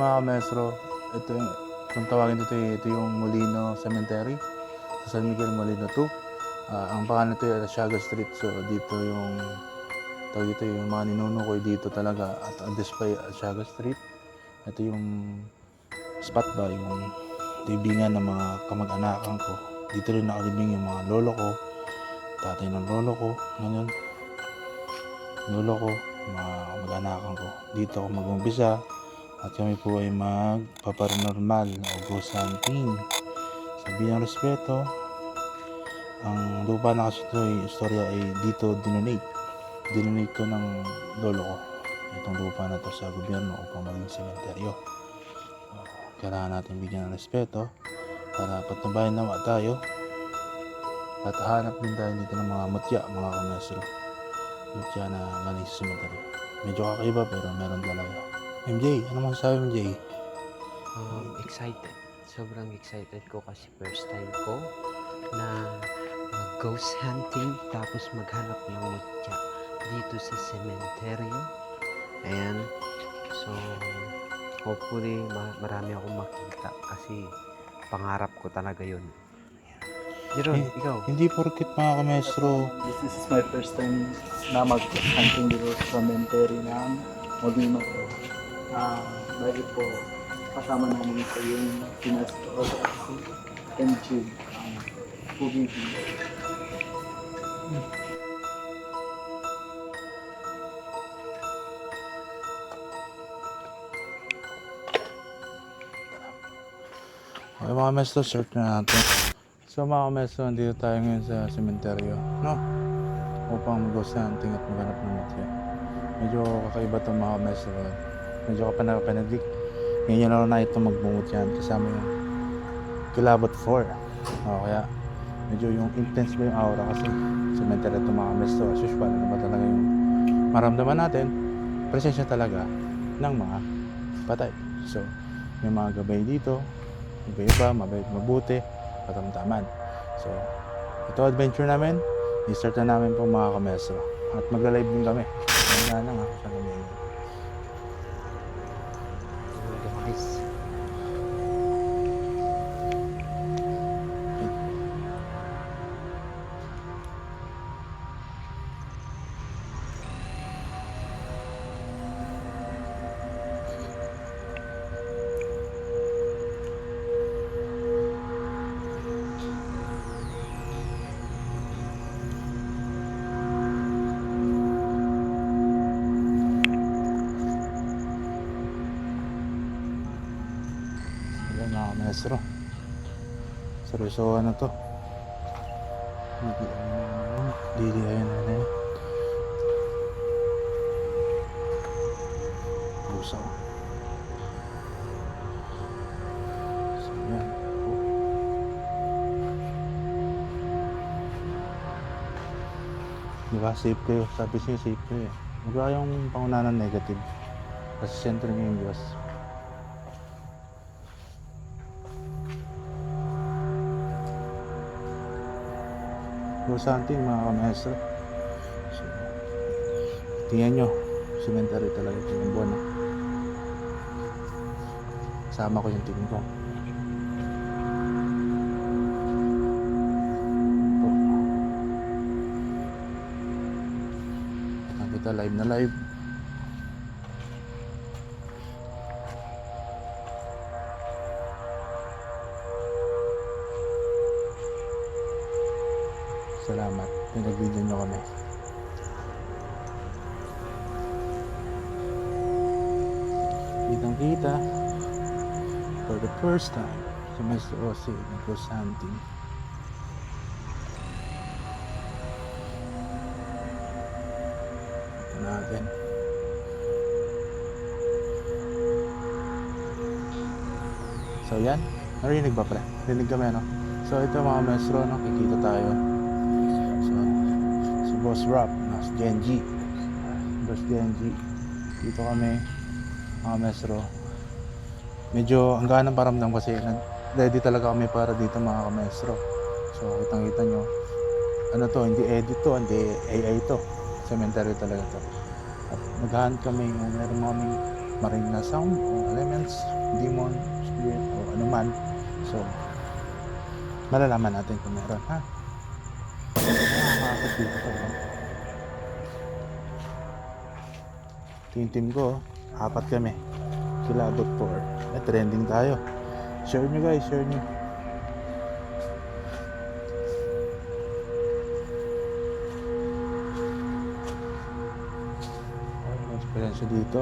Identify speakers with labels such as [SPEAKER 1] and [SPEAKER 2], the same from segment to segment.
[SPEAKER 1] mga kamestro, ito yung, kung tawagin ito yung Molino Cemetery sa San Miguel Molino 2. Ang pangalan nito ay Asiaga Street. So dito yung dito yung mga ninunukoy dito talaga at ang display Asiaga Street. Ito yung spot ba, yung libingan ng mga kamag-anakan ko. Dito rin nakalibing yung mga lolo ko, tatay ng lolo ko, ngayon lolo ko, mga kamag-anakan ko. Dito ako mag-umpisa at kami po ay magpaparanormal na ghost hunting. Sa bilang respeto, ang lupa na kasi ito ay istorya ay dito dinonate ko ng lolo ko itong lupa na to sa gobyerno upang maging sementeryo. Kailangan natin bigyan ng respeto para patnubayan nawa tayo at hanap din tayo dito ng mga mutya, mga kamestro, mutya na galing sa sementeryo. Medyo kakaiba pero meron talaga. MJ, ano masasabi mo, MJ?
[SPEAKER 2] Excited. Sobrang excited ko kasi first time ko na mag-ghost hunting tapos maghanap ng mutya dito sa cemetery. Ayan. So, hopefully marami akong makita kasi pangarap ko talaga yun. Jeron, ikaw?
[SPEAKER 1] Hindi porket mga kamestro.
[SPEAKER 3] This is my first time na mag-hunting dito sa cemetery ng Molino. Dahil po kasama namin ito yung pinastro sa MG PUBG.
[SPEAKER 1] Okay mga kamestro, search na natin. So mga kamestro, nandito tayo ngayon sa sementeryo, no? Upang mag-ghost hunting at maghanap ng mutya. Medyo kakaiba itong mga kamestro. Medyo kapanagdik. Ngayon yun lang na ito magbungot yan kasama yung Kilabot 4. Kaya medyo yung intense ba yung aura kasi cemetery itong mga kamestro. As usual, ano ba talaga yung maramdaman natin? Presensya talaga ng mga patay. So may mga gabay dito, iba-iba, mabait, mabuti, katamtaman. So ito adventure namin, i-start na namin po mga kamestro. At magla-live din kami. Wala na nga sa namin.
[SPEAKER 2] Guys,
[SPEAKER 1] Ayan mga kamestro. Seryosohan na to. Didiayan na yun. Busaw. So yan. Diba safe kayo? Sabi siya safe kayo eh. Huwag kayong panguna ng negative. Kasi sentro niyo yung Diyos. Ghost hunting mga kamestro. So, tingnan nyo, cemetery talaga ito yung buwan. Sama ko yung team ko. Ito. Nakita live na live. Salamat, pinag-video nyo kami. Kitang kita for the first time sa Mr. Ose nag-ghost hunting. Ito natin. So yan, narinig ba pre? Rinig kami no? So ito mga maestro, no? Kikita tayo. Si Boss Rap, si Genji. Boss Genji. Dito kami, mga maestro. Medyo hanggang ng paramdam kasi ready talaga kami para dito mga maestro. So kitang kita nyo. Ano to, hindi edit to, hindi AI to. Cemetery talaga to. At naghahunt kami, meron kaming maring na sound o elements, demon, spirit o anuman. So malalaman natin kung meron, ha? Nakakakot dito to, no? Ito yung team ko, 4 kami. Kilabot 4. Trending tayo. Share nyo guys, share nyo. May experience dito.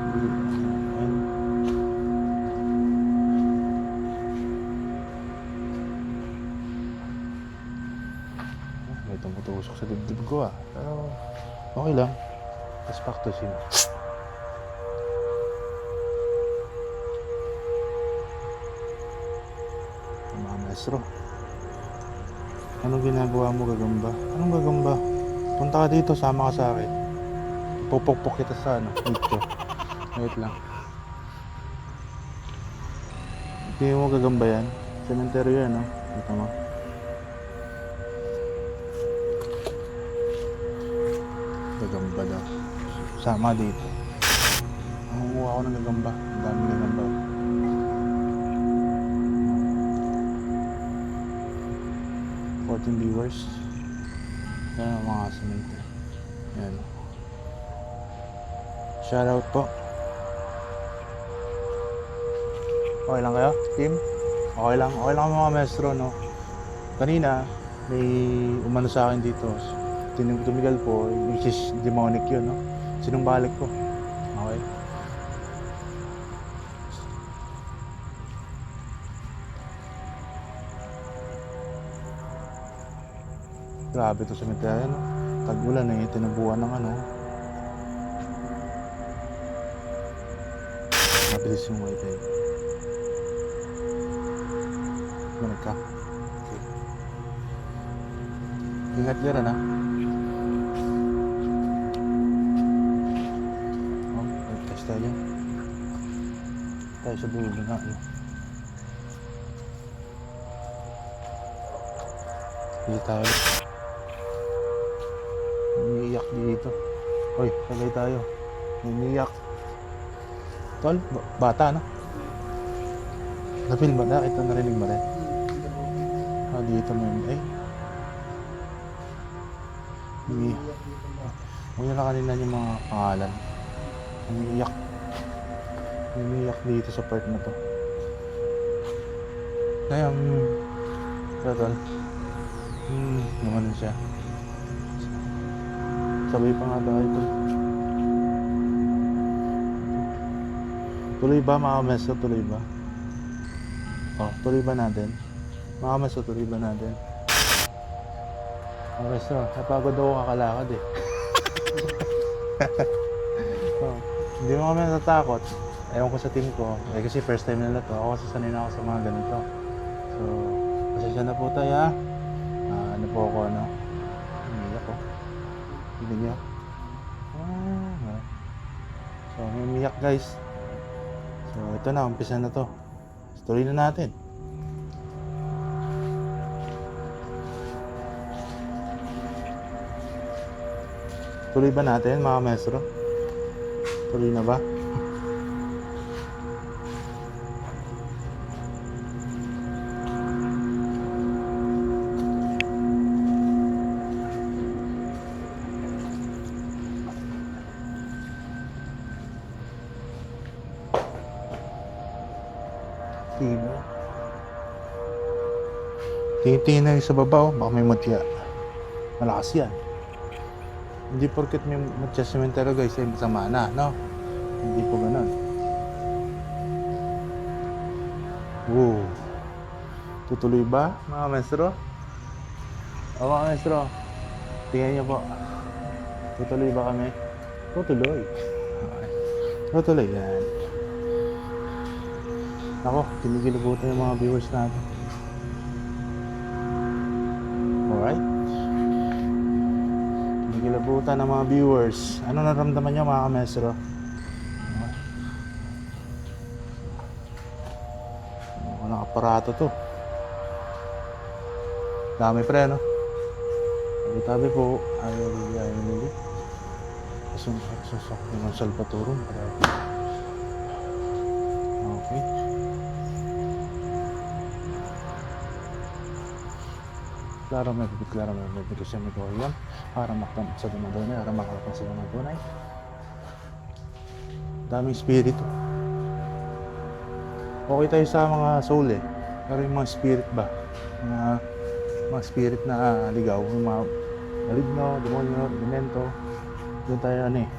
[SPEAKER 1] Ayan. May tumutusok sa dibdib ko, pero okay lang. Let's back to scene. Mga maestro, anong ginagawa mo, gagamba? Anong gagamba? Punta ka dito, sama ka sa akin. Pupukpok kita sa nicho. Wait lang. Hindi mo gagamba yan. Cemetery yan, no? Dito mo. Gagamba daw. Sama dito. Nangunguha ako ng gagamba. Ang daming gagamba. 14 viewers. Yan ang mga cemetery. Yan. Shoutout po. Okay lang kayo, team? Okay lang mga maestro, no? Kanina, may umano sa akin dito. Tumigal po, which is demonic yun, no? Sinumbalik ko. Okay? Grabe to sa cemetery, no? Tag-ulan eh, tinubuan ng ano. Mabilis yung wifi. Manig ka. Okay. Ingat dyan, ha? Oh, may test tayo. Tayo sa dulo na, ano. Hindi tayo. Umiiyak dito. Hoy, tagay tayo. Umiiyak. Tol, bata, no? Na-feel ba na? Ito narinig mo rin. Ah, dito mo yun. Ay. Huwag nyo na kanina yung mga pangalan. Umiiyak. Umiiyak dito sa part na to. Ngayon, ito, tol. Naman siya. Sabay pa nga tayo ito. Tuloy ba mga meso? Tuloy ba? Oh, tuloy ba natin? Mga meso, tuloy ba natin? Mga meso, napagod ako kakalakad eh. Oh, hindi mo kami natatakot. Ewan ko sa team ko. Eh, kasi first time nila to. Ako kasi sanay na ako sa mga ganito. So, pasensya na po tayo, ha? Ano po ako, ano? Umiyak ko. Hindi niyo. So, may umiyak guys. So, ito na, umpisa na to. Tuloy na natin. Tuloy ba natin, mga maestro? Tuloy na ba? Tingin na yung sa baba, baka may mutya. Malakas yan. Hindi porket may mutya sementero guys, ay masama na, no? Hindi po ganun. Wow. Tutuloy ba, mga maestro? O mga maestro, tingnan niyo po. Tutuloy ba kami? Tutuloy. Okay. Tutuloy yan. Ako, kinikilabutan yung mga viewers natin. Alright. Kinikilabutan ng mga viewers. Ano naramdaman niyo mga kamestro? Anong aparato to? Dami pre, no? Tabi-tabi po. Ayaw. Susok ng Salvatorum. Okay. Klaro may kasi may yan. Para makapag sa dumadunay, para makapag sa dumadunay. Daming spirito. Okay tayo sa mga soul eh. Pero yung mga spirit ba? Mga spirit na ligaw, yung mga maligno, demonyo, elemento, doon tayo ano eh.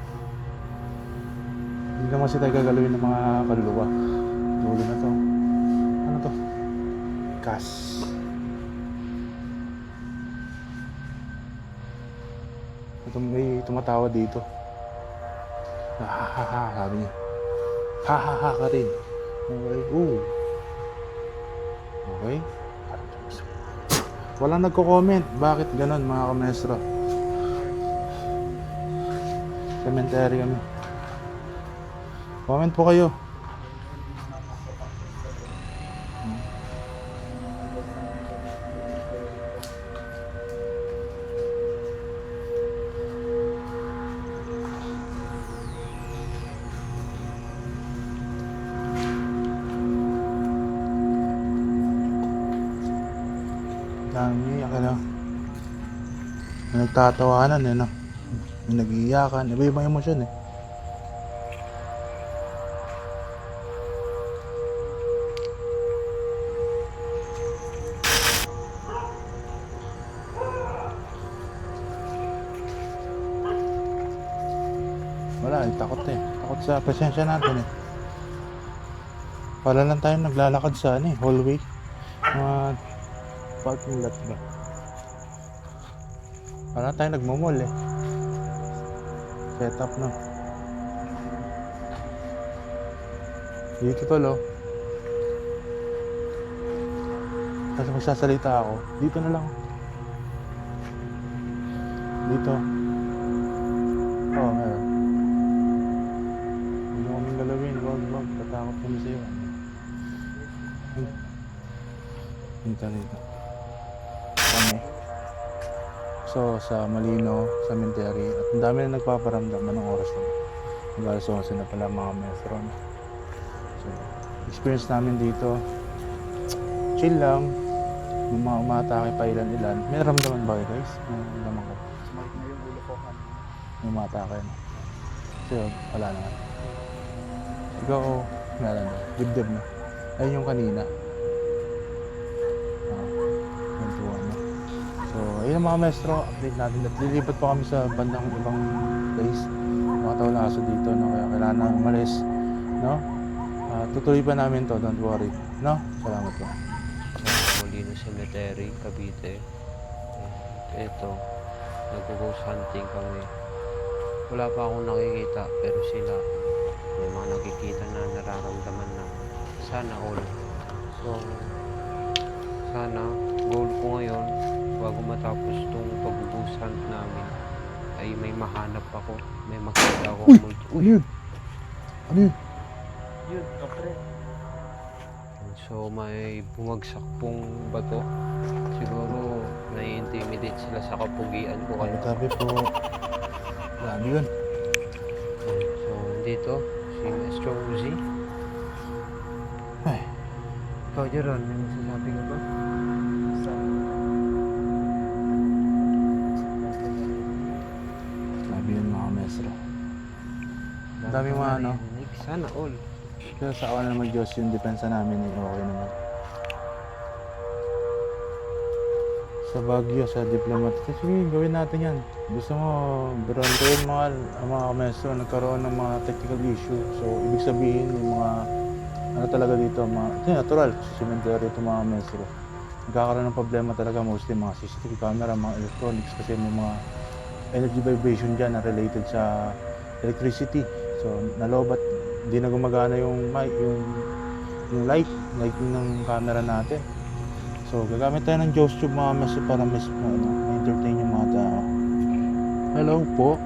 [SPEAKER 1] Hindi naman kasi tayo gagalawin ng mga kaluluwa. Dulo na to. Ano to? Kas. Ito may tumatawa dito. Ha ha ha ha, sabi niya. Ha ha ha ka rin. Okay. Okay. Walang nagko-comment. Bakit ganon mga kamestro? Cemetery kami. Comment po kayo. Dami, akala. May nagtatawanan eh, no? May nag-iiyakan. Iba-ibang emosyon eh. Wala, takot eh. Takot sa presensya natin eh. Para lang tayo naglalakad sa ano eh, hallway. Mga parking lot ba? Para tayo nagmamall eh. Set up na. Dito tol oh. Kasi magsasalita ako, dito na lang. Dito. Oh, meron. Hindi mo kaming galawin, wag. Tatakot kami sa'yo. Dito. Kami. So, sa Molino Cemetery. At ang dami na nagpaparamdam. Anong oras na? Mag-alas 11 na pala mga metron. So, experience namin dito. Chill lang. Yung mga umatake pa ilan-ilan. May naramdaman ba kayo guys? May naramdaman ko.
[SPEAKER 3] Sumakit na yung ulo ko.
[SPEAKER 1] Yung umatake no? So, wala naman. Ikaw, meron na. Dibdib na. Ayun yung kanina. Yung tuwa na. So, ayun ang mga maestro. Update natin. At lilipat pa kami sa bandang ibang place. Makatawa na aso dito. No? Kaya kailangan na umalis. No? Tutuloy pa namin to. Don't worry. No? Salamat po.
[SPEAKER 2] Molino Cemetery, Cavite. Ito, nag-ghost hunting kami. Wala pa akong nakikita, pero sila, may mga nakikita na nararamdaman na sana all. So, sana, goal ko ngayon, bago matapos tong pag-ghost hunt namin, ay may mahanap ako, may makita ako.
[SPEAKER 1] Ano yun? Ano yun?
[SPEAKER 3] Yun, kapre.
[SPEAKER 2] So may bumagsak pong bato. Siguro nai-intimidate sila sa kapugian ko kaya.
[SPEAKER 1] Tabi po. Grabe yun.
[SPEAKER 2] So dito si Mr. Uzi.
[SPEAKER 1] Ay.
[SPEAKER 2] Ikaw Jeron, may masasabi ka ba?
[SPEAKER 1] Grabe yun mga maestro. Ang dami mga ano.
[SPEAKER 2] Sana all.
[SPEAKER 1] Pero sa awan naman Diyos yung depensa namin ay okay naman. Sa Baguio, sa diplomat. Sige, gawin natin yan. Gusto mo, birantuin mga maestro, nagkaroon ng mga technical issue. So, ibig sabihin, yung mga, ano talaga dito, ito natural, sa cemetery ito mga maestro. Nagkakaroon ng problema talaga mostly mga CCTV camera, mga electronics, kasi may mga energy vibration dyan na related sa electricity. So, nalobat, hindi na gumagana yung mic, yung lighting ng camera natin. So, gagamit tayo ng Jaws Tube mga maestro para ma-entertain yung mga tao. Hello po.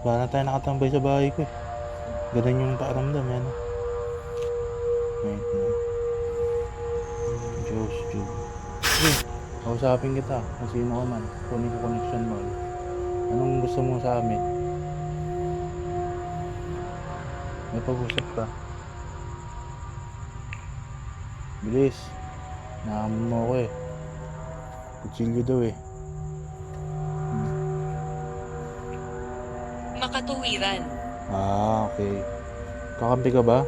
[SPEAKER 1] Para tayo nakatambay sa bahay ko eh. Ganun yung pakiramdam yan. Wait na. Jaws Tube. Sige, kausapin kita kung sino ka man. Kunin ko connection mo. Anong gusto mo sa amin? May pag-usap ka. Bilis. Nakamon mo ako eh. Kutsilyo daw eh.
[SPEAKER 4] Makatuwiran.
[SPEAKER 1] Ah, okay. Kakampi ka ba?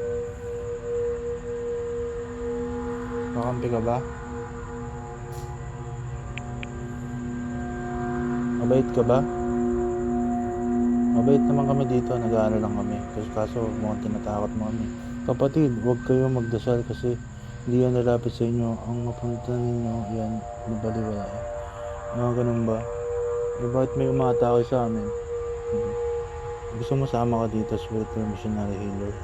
[SPEAKER 1] Kakampi ka ba? Mabait ka ba? Mabait naman kami dito, nag-aaral lang kami. Kaso mukhang tinatakot mo kami. Kapatid, huwag kayo magdasal kasi hindi yan lalapit sa inyo. Ang mapunta ninyo, yan, nabaliwala eh. Mga ganun ba? Eh, bakit may umatake sa amin? Gusto mo sama ka dito, spiritual missionary healer?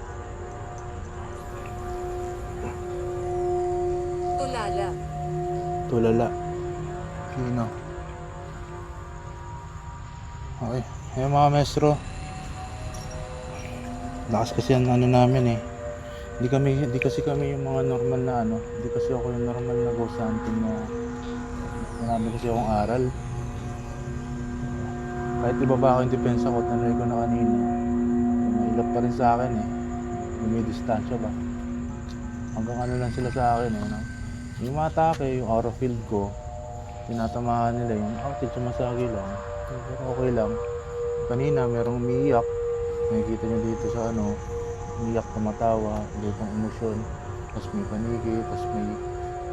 [SPEAKER 4] Tulala.
[SPEAKER 1] Tulala. Sino? Okay. Hey mga maestro. Lakas kasi ang ano namin eh. Hindi kasi kami yung mga normal na ano. Hindi kasi ako yung normal na ghost hunting na marami kasi akong aral. Kahit ibaba ako yung depensa ko, tanay ko na kanina. Mailap pa rin sa akin eh. May distansya ba? Hanggang ano lang sila sa akin eh. No? Yung mga atake, yung aura field ko, tinatamaan nila yung outage, sumasagi lang. Pero okay lang. Kanina merong umiiyak. Nakikita nyo dito sa ano, umiiyak, tumatawa, lutang emosyon. Tapos may paniki, tapos may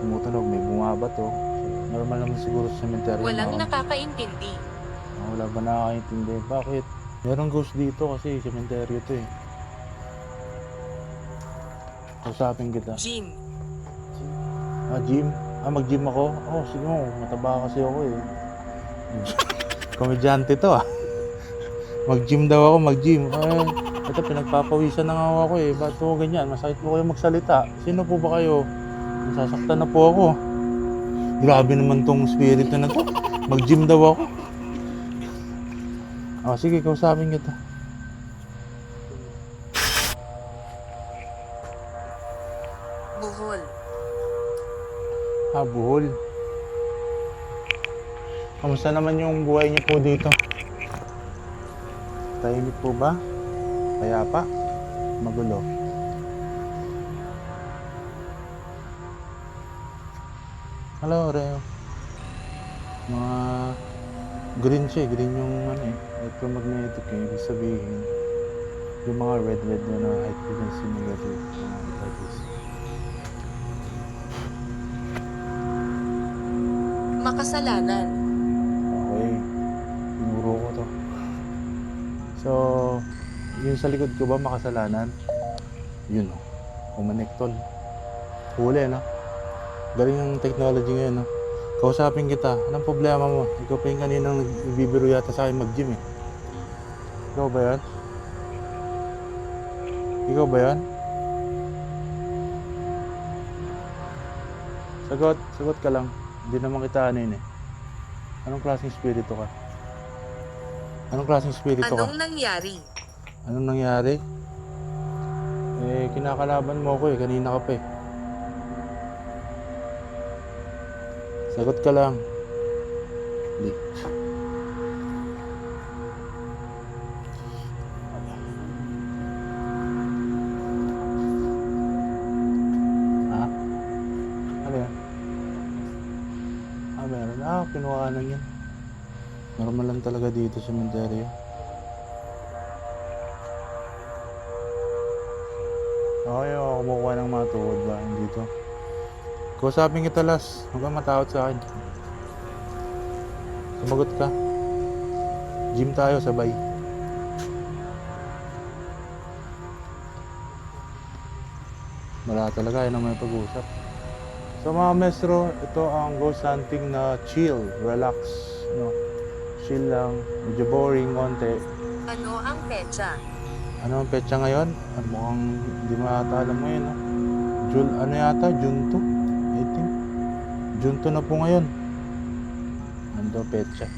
[SPEAKER 1] tumutunog, may bumabato. So, normal naman siguro sa cemetery.
[SPEAKER 4] Walang nakakaintindi.
[SPEAKER 1] Wala ba nakakaintindi? Bakit? Merong ghost dito kasi cemetery ito eh. Kausapin kita.
[SPEAKER 4] Jim.
[SPEAKER 1] Gym? Mag-gym ako? Sige mo, mataba kasi ako eh. Komedyante to ah. Mag-gym daw ako, mag-gym. Ito pinagpapawisan na nga ako eh. Ba't po ganyan? Masakit po kayo magsalita. Sino po ba kayo? Nasasaktan na po ako. Grabe naman tong spirito na to. Mag-gym daw ako. Sige, kausapin kita.
[SPEAKER 4] Buhol.
[SPEAKER 1] Buhol. Kamusta naman yung buhay niyo po dito? Tahimik po ba? Payapa? Magulo? Hello, Reo. Mga green siya, green yung ano eh. Electromagnetic eh, ibig sabihin. Yung mga red na high frequency negative. Like this.
[SPEAKER 4] Makasalanan.
[SPEAKER 1] Okay. Tinuro ko to. So, yung sa likod ko ba makasalanan? Yun o. Kumanektol. Huli no? Galing yung technology ngayon no? Kausapin kita. Anong problema mo? Ikaw pa yung kaninang nagbibiro yata sa akin mag-gym eh. Ikaw ba yan? Ikaw ba yan? Sagot ka lang. Hindi naman kita ano yun eh. Anong klaseng spirito ka? Anong klaseng spirito ka?
[SPEAKER 4] Anong nangyari?
[SPEAKER 1] Anong nangyari? Kinakalaban mo ako eh. Kanina ka pa eh. Sagot ka lang. Hindi. Ha? Ano yan? Meron. Kinuhanan yan. Normal lang talaga dito sa cemetery. Okay, kumukuha ng mga tuhod ba dito. Kausapin kita Las. Huwag kang matakot sa akin. Sumagot ka. Gym tayo sabay. Wala talaga, yun ang may pag-usap. So mga maestro, ito ang ghost hunting na chill, relax, no? Chill lang, medyo boring konti.
[SPEAKER 4] Ano ang petsa?
[SPEAKER 1] Ano ang petsa ngayon? Mukhang hindi mo ata alam ngayon, no? Ano yata? June 2? I think. June 2 na po ngayon. Ano petsa?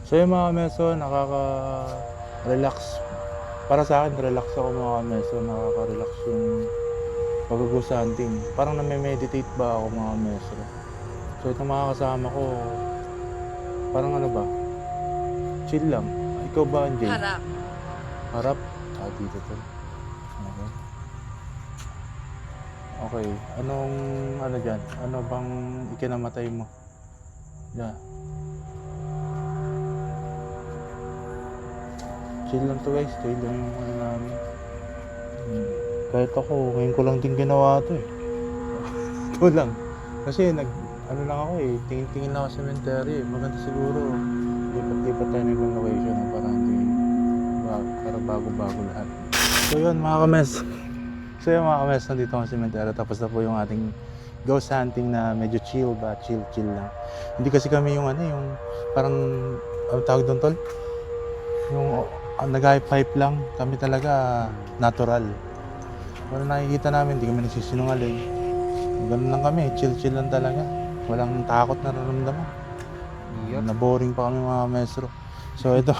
[SPEAKER 1] So yung mga maestro, nakaka-relax. Para sa akin, relax ako mga maestro, nakaka-relax yung pag-ghost hunting. Parang name-meditate ba ako mga mesro. So itong mga kasama ko, parang ano ba, chill lang. Ikaw ba, Anjay?
[SPEAKER 4] Harap.
[SPEAKER 1] Harap? Dito to. Okay. Okay, anong ano dyan? Ano bang ikinamatay mo? Yeah. Chill lang to guys, chill lang yung ano namin. Kahit ako, ngayon ko lang din ginawa to eh. Ito lang. Kasi ano lang ako eh, tingin-tingin lang ako sa cemetery eh. Maganda siguro, lipat-lipat tayo ng ibang location eh, para hindi, para bago-bago lahat. So yun mga kames. So yun mga kames, nandito ako sa cemetery. Tapos na po yung ating ghost hunting na medyo chill ba, chill lang. Hindi kasi kami yung ano, yung parang, ano tawag doon tol? Yung nag-hype lang. Kami talaga natural. Wala nakikita namin, hindi kami nagsisinungaling. Ganun lang kami, chill lang talaga. Walang takot na nararamdaman.
[SPEAKER 2] Yup.
[SPEAKER 1] Na-boring pa kami mga maestro. So ito,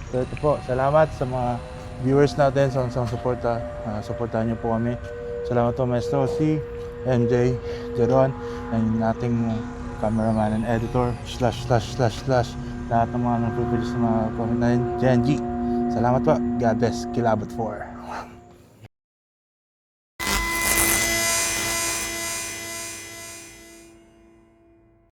[SPEAKER 1] so ito po, salamat sa mga viewers natin sa suporta. Suportahan niyo po kami. Salamat po maestro, si MJ, Jeron, and ating cameraman and editor, / lahat ng mga nag-produce ng mga comment na yun, Genji. Salamat po, God bless, Kilabot 4.